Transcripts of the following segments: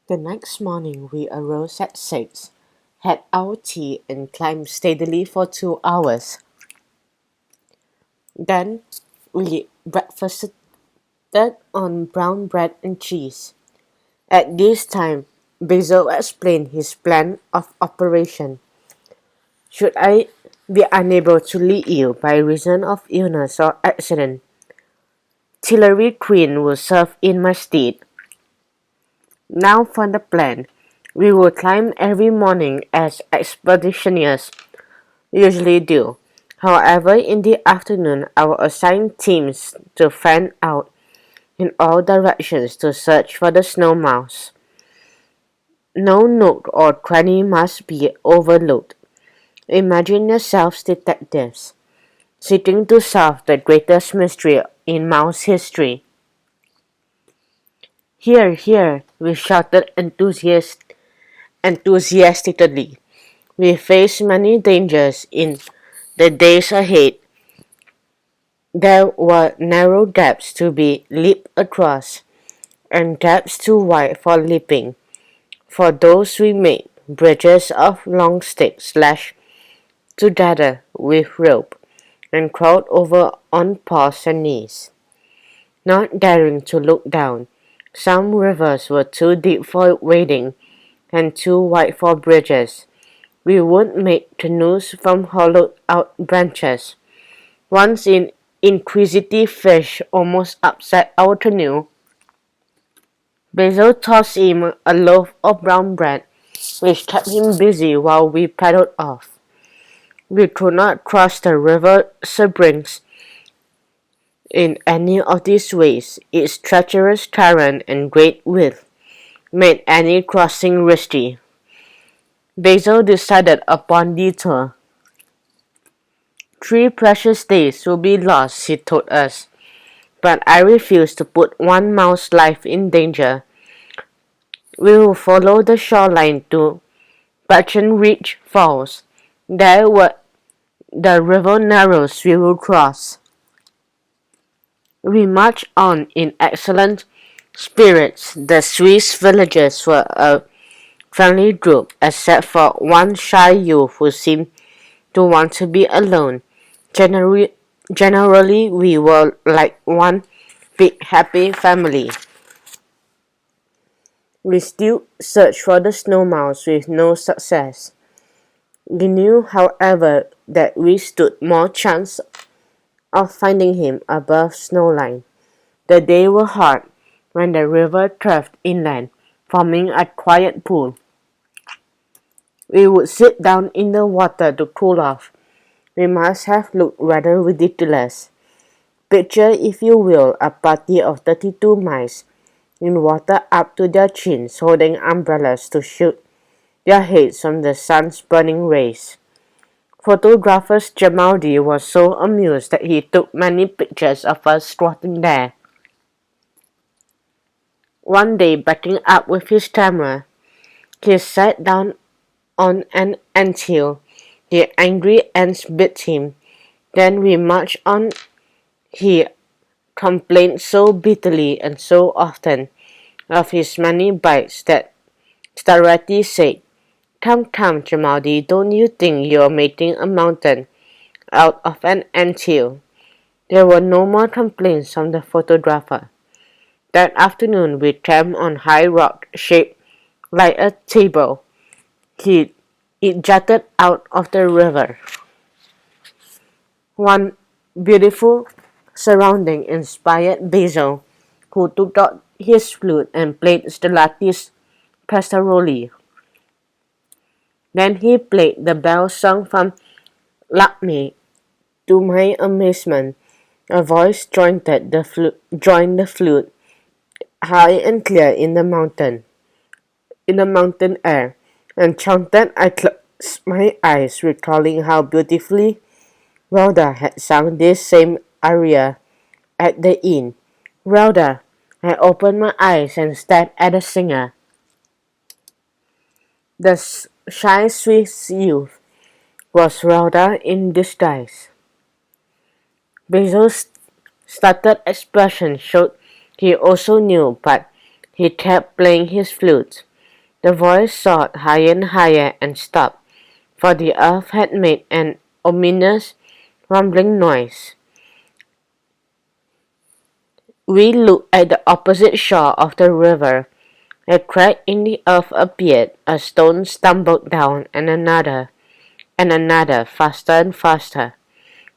The next morning we arose at 6, had our tea and climbed steadily for 2 hours. Then we breakfasted on brown bread and cheese. At this time, Basil explained his plan of operation. Should I be unable to lead you by reason of illness or accident, Tillery Queen will serve in my stead. Now for the plan. We will climb every morning as expeditioners usually do. However, in the afternoon, I will assign teams to fan out in all directions to search for the snow mouse. No nook or cranny must be overlooked. Imagine yourselves detectives, seeking to solve the greatest mystery in mouse history. Here, here, we shouted enthusiastically. We face many dangers in the days ahead. There were narrow gaps to be leaped across, and gaps too wide for leaping. For those we made bridges of long sticks lashed together with rope, and crawled over on paws and knees. Not daring to look down, some rivers were too deep for wading, and too wide for bridges. We would make canoes from hollowed-out branches. Once an inquisitive fish almost upset our canoe. Basil tossed him a loaf of brown bread, which kept him busy while we paddled off. We could not cross the river Sebrinks in any of these ways. Its treacherous current and great width made any crossing risky. Basil decided upon detour. 3 precious days will be lost, he told us, but I refuse to put one mouse's life in danger. We will follow the shoreline to Breckenridge Falls. There where the river narrows we will cross. We marched on in excellent spirits. The Swiss villagers were a friendly group, except for one shy youth who seemed to want to be alone. Generally, we were like one big happy family. We still searched for the snow mouse with no success. We knew, however, that we stood more chance of finding him above snowline. The days were hot when the river curved inland, forming a quiet pool. We would sit down in the water to cool off. We must have looked rather ridiculous. Picture, if you will, a party of 32 mice in water up to their chins, holding umbrellas to shield their heads from the sun's burning rays. Photographer Grimaldi was so amused that he took many pictures of us squatting there. One day, backing up with his camera, he sat down on an anthill. The angry ants bit him. Then we marched on. He complained so bitterly and so often of his many bites that Starati said, Come, come, Grimaldi, don't you think you're making a mountain out of an anthill? There were no more complaints from the photographer. That afternoon we camped on high rock shaped like a table. It jutted out of the river. One beautiful surrounding inspired Basil, who took out his flute and played Stellati's Pastorale. Then he played the bell song from Lakme. To my amazement, a voice joined the flute, high and clear in the mountain air. Enchanted, I closed my eyes, recalling how beautifully Rhoda had sung this same aria at the inn. Rhoda! I opened my eyes and stared at the singer. The shy Swiss youth was Rhoda in disguise. Basil's startled expression showed he also knew, but he kept playing his flute. The voice soared higher and higher and stopped, for the earth had made an ominous rumbling noise. We looked at the opposite shore of the river. A crack in the earth appeared, a stone stumbled down, and another, faster and faster.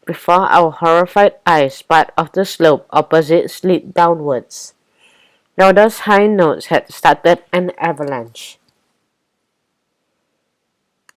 Before our horrified eyes, part of the slope opposite slid downwards. Now those high notes had started an avalanche.